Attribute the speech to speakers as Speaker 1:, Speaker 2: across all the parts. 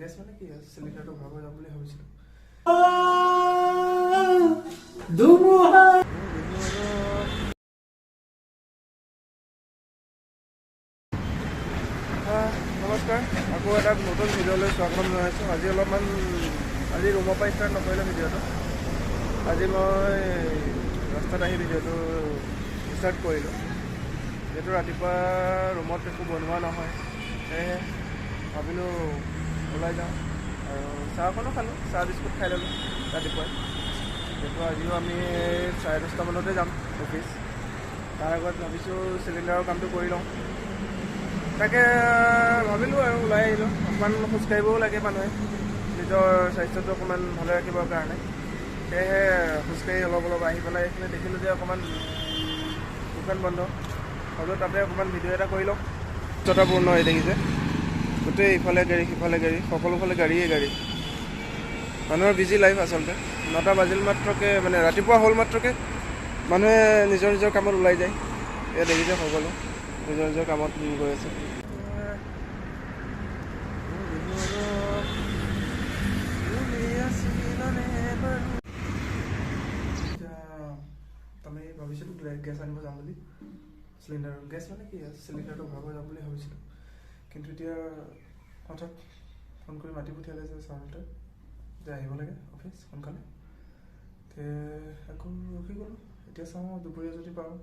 Speaker 1: Gas মানে কি চিলিণ্ডাৰটো ভৰাব যাম বুলি ভাবিছিলোঁ। নমস্কাৰ, আকৌ এটা নতুন ভিডিঅ'লৈ স্বাগতম জনাইছোঁ। আজি ৰুমৰ পৰা ষ্টাৰ্ট নকৰিলোঁ ভিডিঅ'টো। আজি মই ৰাস্তাত আহি ভিডিঅ'টো ষ্টাৰ্ট কৰিলোঁ। যিহেতু ৰাতিপুৱা ৰুমত একো বনোৱা নহয়, সেয়েহে ভাবিলোঁ ওলাই যাওঁ আৰু চাহ অকণো খালোঁ, চাহ বিস্কুট খাই ল'লোঁ ৰাতিপুৱাই। যিহেতু আজিও আমি 10:30 মানতে যাম অফিচ। তাৰ আগত ভাবিছোঁ চিলিণ্ডাৰৰ কামটো কৰি লওঁ। তাকে ভাবিলোঁ আৰু ওলাই আহিলোঁ। অকণমান খোজকাঢ়িবও লাগে মানুহে নিজৰ স্বাস্থ্যটো অকণমান ভালে ৰাখিবৰ কাৰণে। সেয়েহে খোজকাঢ়ি অলপ আহি পেলাই এইখিনি দেখিলোঁ যে অকণমান দোকান বন্ধ, হ'লেও তাতে অকণমান ভিডিঅ' এটা কৰি লওঁ। ব্যস্ততাপূৰ্ণ হৈ থাকিছে, গোটেই ইফালে গাড়ী সিফালে গাড়ী, সকলোফালে গাড়ীয়ে গাড়ী। মানুহৰ বিজি লাইফ আচলতে। 9টা বাজিল মাত্ৰকে মানে ৰাতিপুৱা হ'ল মাত্ৰকে মানুহে নিজৰ নিজৰ কামত ওলাই যায়। এয়া দেখিছে সকলো নিজৰ নিজৰ কামত গৈ আছে। আমি ভাবিছিলোঁ গেছ আনিব যাম বুলি, গেছ মানে কি চিলিণ্ডাৰটো ভৰাব যাম বুলি ভাবিছিলোঁ। কিন্তু এতিয়া হঠাৎ ফোন কৰি মাতি পঠিয়ালে যে ছাৰহঁতে যে আহিব লাগে অফিচ সোনকালে। আকৌ ৰখি গ'লোঁ। এতিয়া চাওঁ দুপৰীয়া যদি পাৰোঁ।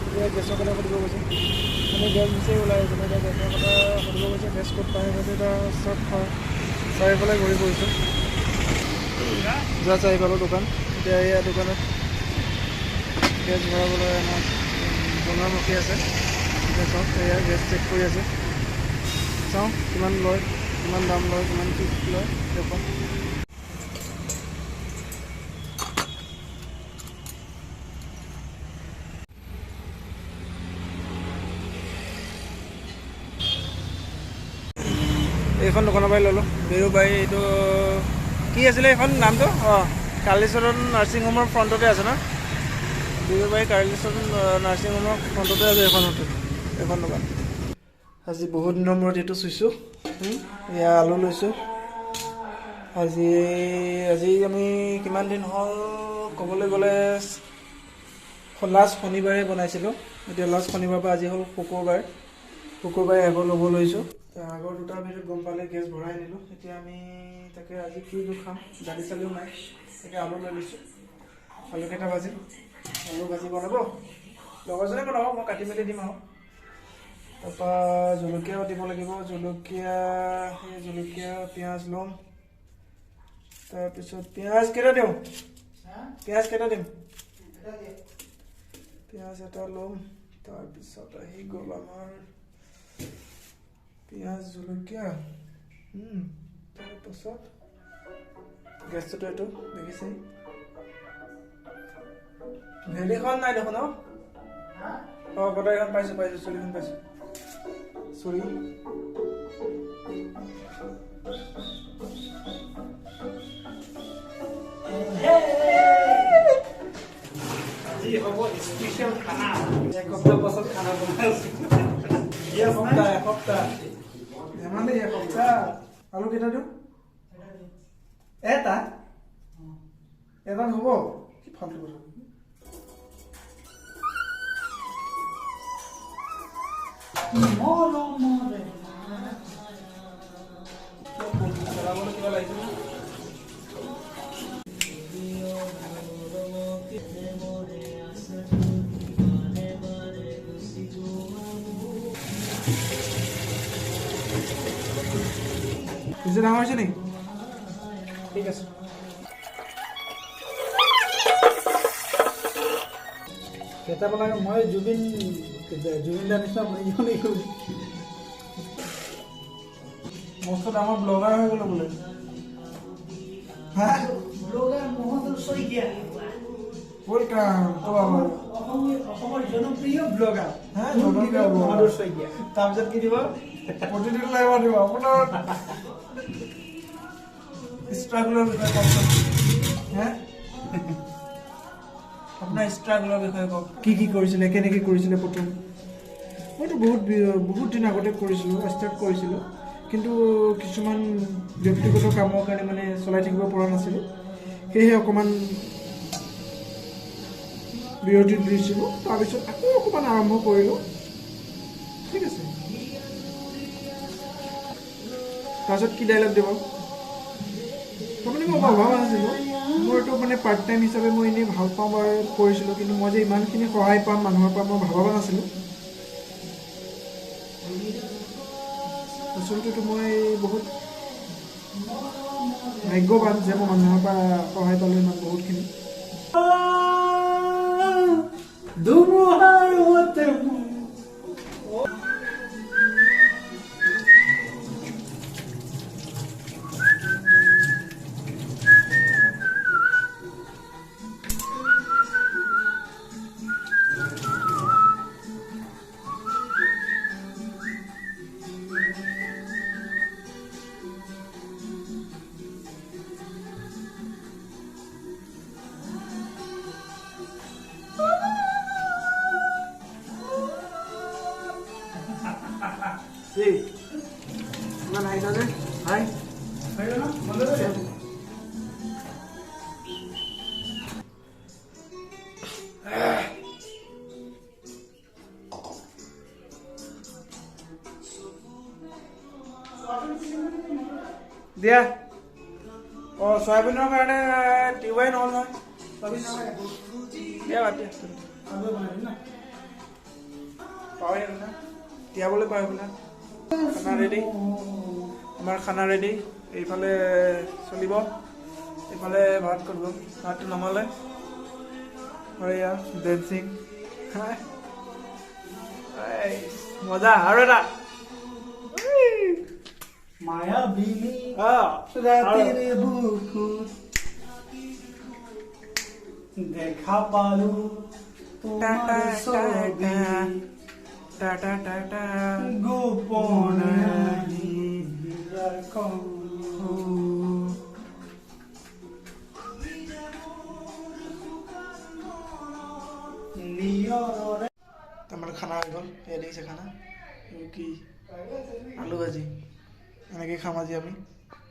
Speaker 1: এতিয়া গেছৰ কথা সুধিব গৈছে, আমি গেছ বিচাৰি ওলাই আহিছোঁ। এতিয়া গেছৰ কথা সুধিব গৈছে, গেছ ক'ত পাই গৈছে। এতিয়া চব চাৰিওফালে ঘূৰি ফুৰিছোঁ, যোৱা চাৰি পালোঁ দোকান। এতিয়া এয়া দোকানত গেছ ভৰাবলৈ আমাৰ বনোৱা ৰখি আছে। এতিয়া চাওক, এয়া গেছ চেক কৰি আছে। চাওঁ কিমান লয়, কিমান দাম লয়, কিমান কি লয় দেখুৱাম। এইখন দোকানৰ পৰাই ল'লোঁ, বেৰুবাৰী। এইটো কি আছিলে এইখন নামটো? কালিচৰণ নাৰ্ছিং হোমৰ ফ্ৰণ্টতে আছে ন? বেৰুবাৰী কালিচৰণ নাৰ্ছিং হোমৰ ফ্ৰণ্টতে আছে এইখন দোকান। আজি বহুত দিনৰ মূৰত এইটো চুইছোঁ। এয়া আলু লৈছোঁ। আজি আমি কিমান দিন হ'ল ক'বলৈ গ'লে লাষ্ট শনিবাৰে বনাইছিলোঁ। এতিয়া লাষ্ট শনিবাৰৰ পৰা আজি হ'ল শুকুৰবাৰে আকৌ ল'ব লৈছোঁ। আগৰ দুটাৰ ভিতৰত গম পালে গেছ ভৰাই আনিলোঁ। এতিয়া আমি তাকে আজি কি খাম, দালি চালিও নাই, তাকে আলু লৈ লৈছোঁ। আলু কেইটা ভাজিম, আলু ভাজি বনাব, লগৰজনে বনাব, মই কাটি মেলি দিম আৰু। তাৰপৰা জলকীয়াও দিব লাগিব, জলকীয়া পিঁয়াজ ল'ম। তাৰপিছত পিঁয়াজ কেইটা দিম? পিঁয়াজ এটা ল'ম। তাৰপিছত আহি গ'ল আমাৰ পিঁয়াজ জলকীয়া। তাৰপাছত গেছটোতো এইটো দেখিছে, ভেলিখন নাই দেখোন। কটাৰীখন পাইছোঁ, চুলিখন পাইছোঁ। চুলি এসপ্তাহ পাছত খানা বনাইছোঁ। এসপ্তাহ ধেমালি, এসপ্তাহ। আলু কেইটা দিওঁ? এটা হ'ব? কি ফাল্টু কথা। চলাবলৈ কিবা লাগিছে নে? পিছে ডাঙৰ হৈছে নেকি? ঠিক আছে। কেইটা বনাই মই জুবিন দাৰ নিচিনা বনি যাওঁ নেকি? মস্ত ডাঙৰ ব্লগাৰ হৈ গ'লো বোলে। অসমৰ জনপ্ৰিয় ব্লগাৰ মহাদুৰ শইকীয়া। তাৰপিছত কি দিব? প্ৰতিদিন লাইভ দিব আপোনাৰ ষ্ট্ৰাগলৰ বিষয়ে কওকচোন। আপোনাৰ ষ্ট্ৰাগলৰ বিষয়ে কওক, কি কৰিছিলে, কেনেকৈ কৰিছিলে প্ৰথম? মইতো বহুত দিন আগতে ষ্টাৰ্ট কৰিছিলোঁ,
Speaker 2: কিন্তু কিছুমান ব্যক্তিগত কামৰ কাৰণে মানে চলাই থাকিব পৰা নাছিলোঁ, সেয়েহে অকণমান বিৰতি দিছিলোঁ। তাৰপিছত আকৌ অকণমান আৰম্ভ কৰিলোঁ। ঠিক আছে, তাৰপিছত কি ডাইলগ দিব তাৰমানে মই ভবা নাছিলোঁ। মোৰ এইটো মানে পাৰ্ট টাইম হিচাপে মই এনেই ভাল পাওঁ বাৰু কৰিছিলোঁ, কিন্তু মই যে ইমানখিনি সহায় পাম মানুহৰ পৰা মই ভবা নাছিলোঁ। আচলতেতো মই বহুত ভাগ্যৱান যে মই মানুহৰ পৰা সহায় পালোঁ ইমান বহুতখিনি। Hey, mana hai tadi? Hai. Ayo na, mana tadi? Dia. Oh, soybean karena tiwai nol na. Soybean na. Dia batia. Abu banai na. Power na. Dia boleh power na. খানা ৰেডি, আমাৰ খানা ৰেডি। এইফালে চলিব, এইফালে ভাত কৰিব। ভাতটো নমালে এয়া ডেন্সিং, মজা। আৰু এটা
Speaker 3: মায়াবিনী ৰাতিৰ বুকুত দেখা পালো তোমাৰ ছবি গোপনে
Speaker 2: আমাৰ খানা হৈ গ'ল। এয়া দেখিছে খানা কি আলু ভাজি, এনেকৈ খাম আজি আমি।